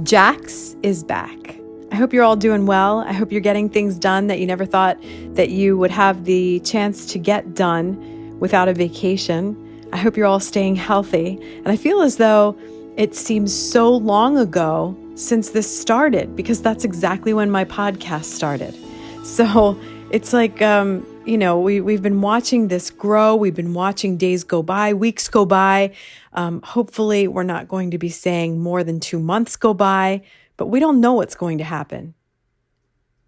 Jax is back. I hope you're all doing well. I hope you're getting things done that you never thought that you would have the chance to get done without a vacation. I hope you're all staying healthy. And I feel as though it seems so long ago since this started, because that's exactly when my podcast started. So it's like, we've been watching this grow. We've been watching days go by, weeks go by. Hopefully we're not going to be saying more than 2 months go by, but we don't know what's going to happen.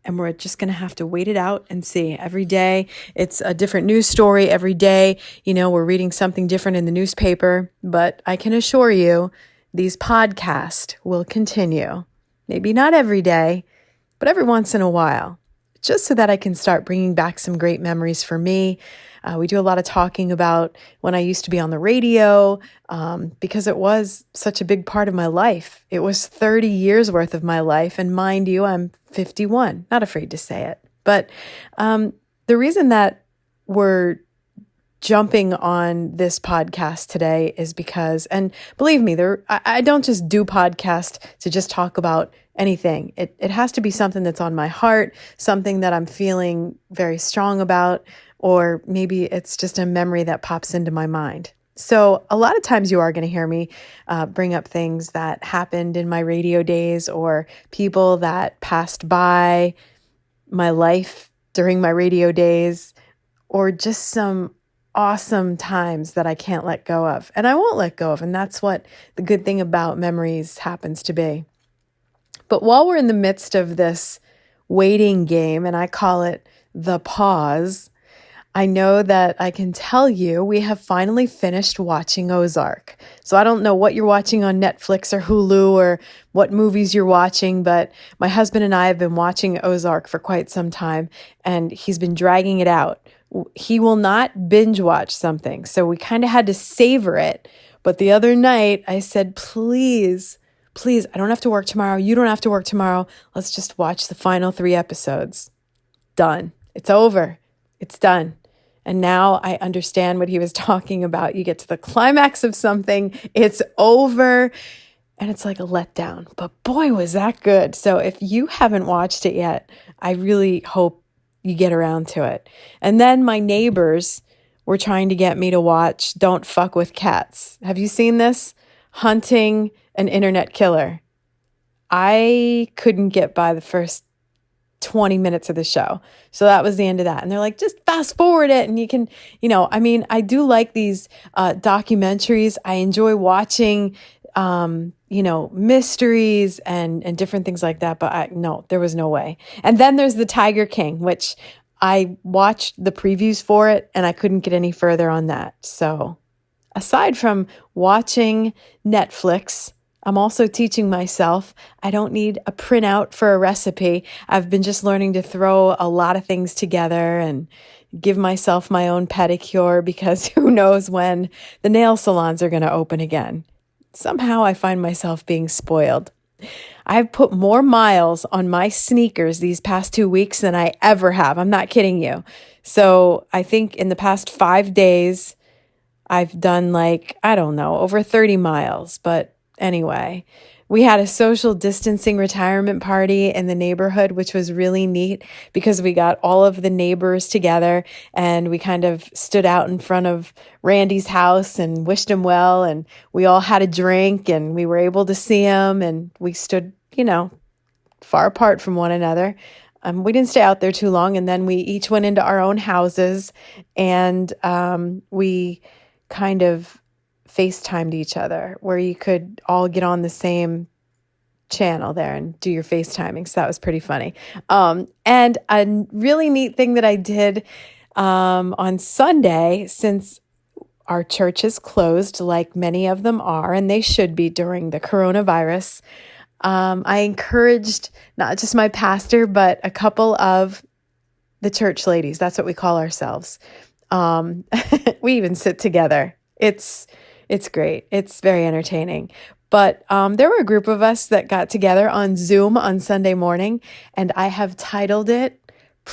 And we're just going to have to wait it out and see. Every day it's a different news story. Every day, we're reading something different in the newspaper, but I can assure you these podcasts will continue. Maybe not every day, but every once in a while, just so that I can start bringing back some great memories for me. We do a lot of talking about when I used to be on the radio, because it was such a big part of my life. It was 30 years worth of my life. And mind you, I'm 51, not afraid to say it. But the reason that we're jumping on this podcast today is because, and believe me, I don't just do podcasts to just talk about anything. It has to be something that's on my heart, something that I'm feeling very strong about, or maybe it's just a memory that pops into my mind. So a lot of times you are going to hear me bring up things that happened in my radio days, or people that passed by my life during my radio days, or just some awesome times that I can't let go of and I won't let go of. And that's what the good thing about memories happens to be. But while we're in the midst of this waiting game, and I call it the pause, I know that I can tell you we have finally finished watching Ozark. So I don't know what you're watching on Netflix or Hulu or what movies you're watching, but my husband and I have been watching Ozark for quite some time, and he's been dragging it out. He will not binge watch something, so we kind of had to savor it. But the other night I said, please, I don't have to work tomorrow. You don't have to work tomorrow. Let's just watch the final 3 episodes. Done. It's over. It's done. And now I understand what he was talking about. You get to the climax of something, it's over, and it's like a letdown. But boy, was that good. So if you haven't watched it yet, I really hope you get around to it. And then my neighbors were trying to get me to watch Don't Fuck with Cats. Have you seen this? Hunting an Internet Killer. I couldn't get by the first 20 minutes of the show. So that was the end of that. And they're like, just fast forward it. And you can, I do like these documentaries. I enjoy watching, mysteries and different things like that. But no, there was no way. And then there's the Tiger King, which I watched the previews for it and I couldn't get any further on that. So aside from watching Netflix, I'm also teaching myself. I don't need a printout for a recipe. I've been just learning to throw a lot of things together and give myself my own pedicure, because who knows when the nail salons are going to open again. Somehow I find myself being spoiled. I've put more miles on my sneakers these past 2 weeks than I ever have. I'm not kidding you. So I think in the past 5 days, I've done over 30 miles, but anyway, we had a social distancing retirement party in the neighborhood, which was really neat because we got all of the neighbors together and we kind of stood out in front of Randy's house and wished him well. And we all had a drink and we were able to see him, and we stood, far apart from one another. We didn't stay out there too long. And then we each went into our own houses and we kind of FaceTimed each other, where you could all get on the same channel there and do your FaceTiming. So that was pretty funny. And a really neat thing that I did on Sunday, since our church is closed, like many of them are, and they should be during the coronavirus, I encouraged not just my pastor, but a couple of the church ladies. That's what we call ourselves. We even sit together. It's great. It's very entertaining. But there were a group of us that got together on Zoom on Sunday morning, and I have titled it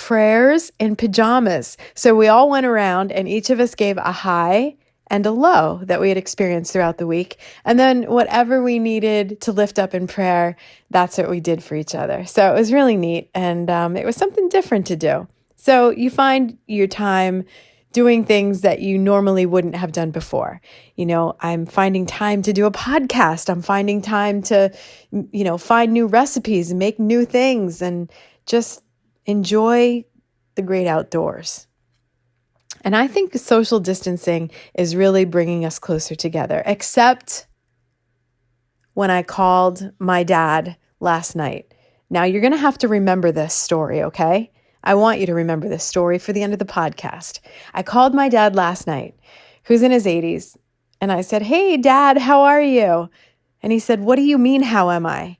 prayers in pajamas. So we all went around and each of us gave a high and a low that we had experienced throughout the week. And then whatever we needed to lift up in prayer, that's what we did for each other. So it was really neat. And it was something different to do. So you find your time doing things that you normally wouldn't have done before. I'm finding time to do a podcast. I'm finding time to, find new recipes and make new things and just enjoy the great outdoors. And I think social distancing is really bringing us closer together, except when I called my dad last night. Now, you're going to have to remember this story, okay? I want you to remember this story for the end of the podcast. I called my dad last night, who's in his 80s, and I said, "Hey, Dad, how are you?" And he said, "What do you mean, how am I?"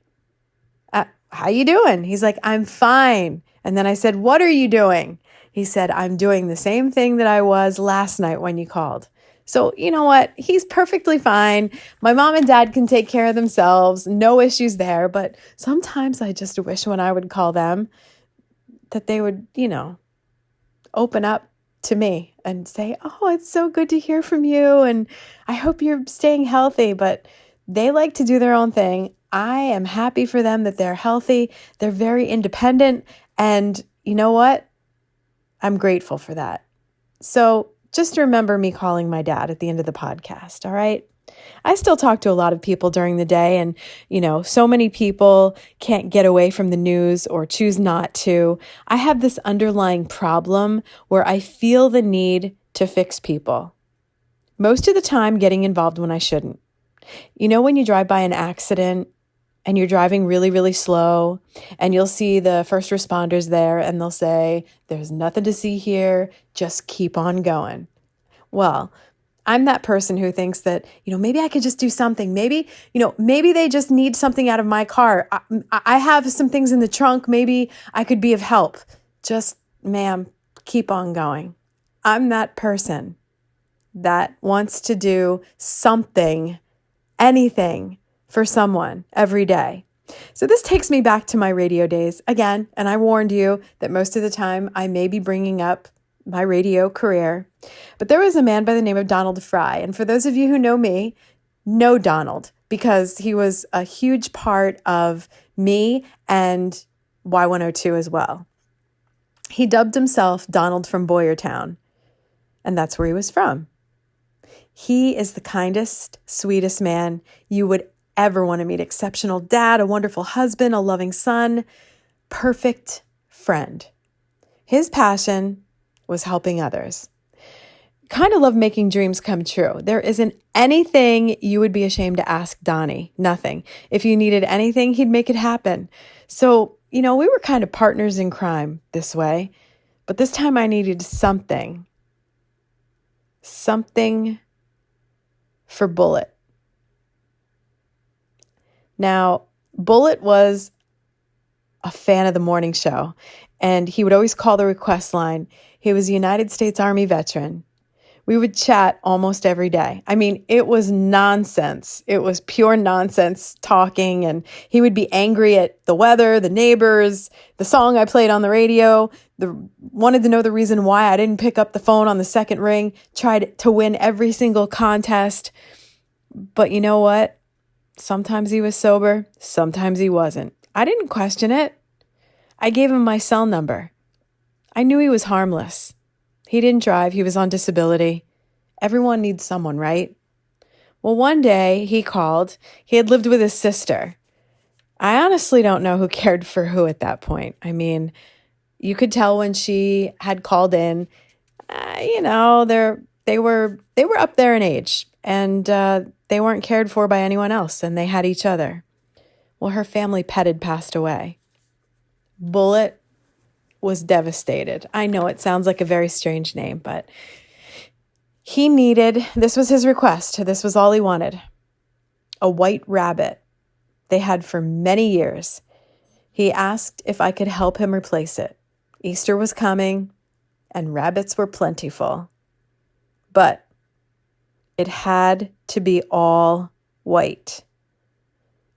How you doing? He's like, "I'm fine." And then I said, "What are you doing?" He said, "I'm doing the same thing that I was last night when you called." So you know what? He's perfectly fine. My mom and dad can take care of themselves. No issues there. But sometimes I just wish when I would call them that they would, open up to me and say, "Oh, it's so good to hear from you. And I hope you're staying healthy." But they like to do their own thing. I am happy for them that they're healthy. They're very independent. And you know what? I'm grateful for that. So just remember me calling my dad at the end of the podcast, all right? I still talk to a lot of people during the day, and, so many people can't get away from the news or choose not to. I have this underlying problem where I feel the need to fix people. Most of the time getting involved when I shouldn't. When you drive by an accident and you're driving really, really slow, and you'll see the first responders there and they'll say, "There's nothing to see here, just keep on going." Well, I'm that person who thinks that, maybe I could just do something. Maybe they just need something out of my car. I have some things in the trunk. Maybe I could be of help. Just, ma'am, keep on going. I'm that person that wants to do something, anything for someone every day. So this takes me back to my radio days again. And I warned you that most of the time I may be bringing up my radio career. But there was a man by the name of Donald Fry. And for those of you who know me, know Donald because he was a huge part of me and Y102 as well. He dubbed himself Donald from Boyertown, and that's where he was from. He is the kindest, sweetest man you would ever want to meet. Exceptional dad, a wonderful husband, a loving son, perfect friend. His passion was helping others. Kind of love making dreams come true. There isn't anything you would be ashamed to ask Donnie. Nothing. If you needed anything, he'd make it happen. So, we were kind of partners in crime this way. But this time I needed something. Something for Bullet. Now, Bullet was a fan of the morning show, and he would always call the request line. He was a United States Army veteran. We would chat almost every day. I mean, it was nonsense. It was pure nonsense talking, and he would be angry at the weather, the neighbors, the song I played on the radio, wanted to know the reason why I didn't pick up the phone on the second ring, tried to win every single contest. But you know what? Sometimes he was sober, sometimes he wasn't. I didn't question it. I gave him my cell number. I knew he was harmless. He didn't drive. He was on disability. Everyone needs someone, right? Well, one day he called. He had lived with his sister. I honestly don't know who cared for who at that point. I mean, you could tell when she had called in, they were up there in age, and they weren't cared for by anyone else, and they had each other. Well, her family pet had passed away. Bullet was devastated. I know it sounds like a very strange name, but this was his request. This was all he wanted. A white rabbit they had for many years. He asked if I could help him replace it. Easter was coming and rabbits were plentiful, but it had to be all white.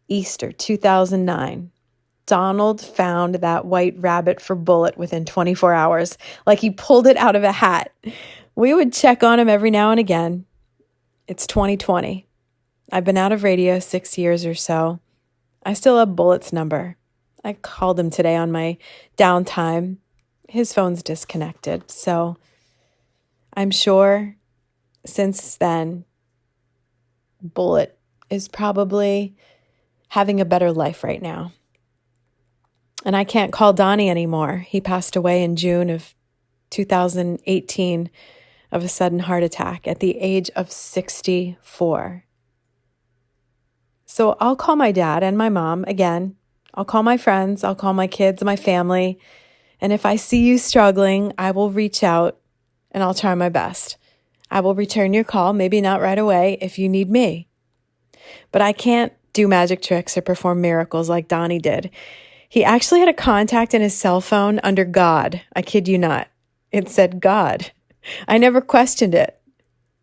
Easter 2009. Donald found that white rabbit for Bullet within 24 hours, like he pulled it out of a hat. We would check on him every now and again. It's 2020. I've been out of radio 6 years or so. I still have Bullet's number. I called him today on my downtime. His phone's disconnected, so I'm sure since then, Bullet is probably having a better life right now. And I can't call Donnie anymore. He passed away in June of 2018 of a sudden heart attack at the age of 64. So I'll call my dad and my mom again. I'll call my friends. I'll call my kids, my family. And if I see you struggling, I will reach out and I'll try my best. I will return your call, maybe not right away if you need me. But I can't do magic tricks or perform miracles like Donnie did. He actually had a contact in his cell phone under God. I kid you not. It said God. I never questioned it.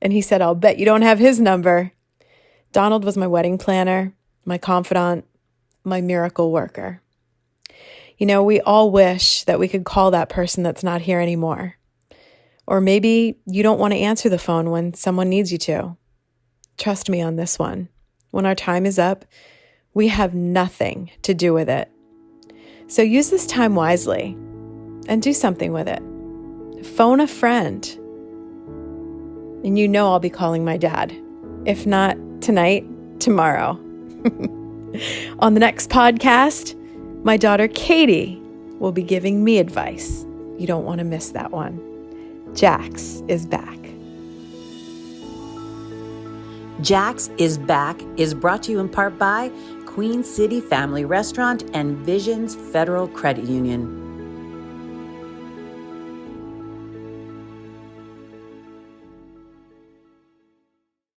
And he said, I'll bet you don't have his number. Donald was my wedding planner, my confidant, my miracle worker. You know, we all wish that we could call that person that's not here anymore. Or maybe you don't want to answer the phone when someone needs you to. Trust me on this one. When our time is up, we have nothing to do with it. So use this time wisely and do something with it. Phone a friend. And you know I'll be calling my dad. If not tonight, tomorrow. On the next podcast, my daughter Katie will be giving me advice. You don't want to miss that one. Jax is back. Jax is Back is brought to you in part by Queen City Family Restaurant and Visions Federal Credit Union.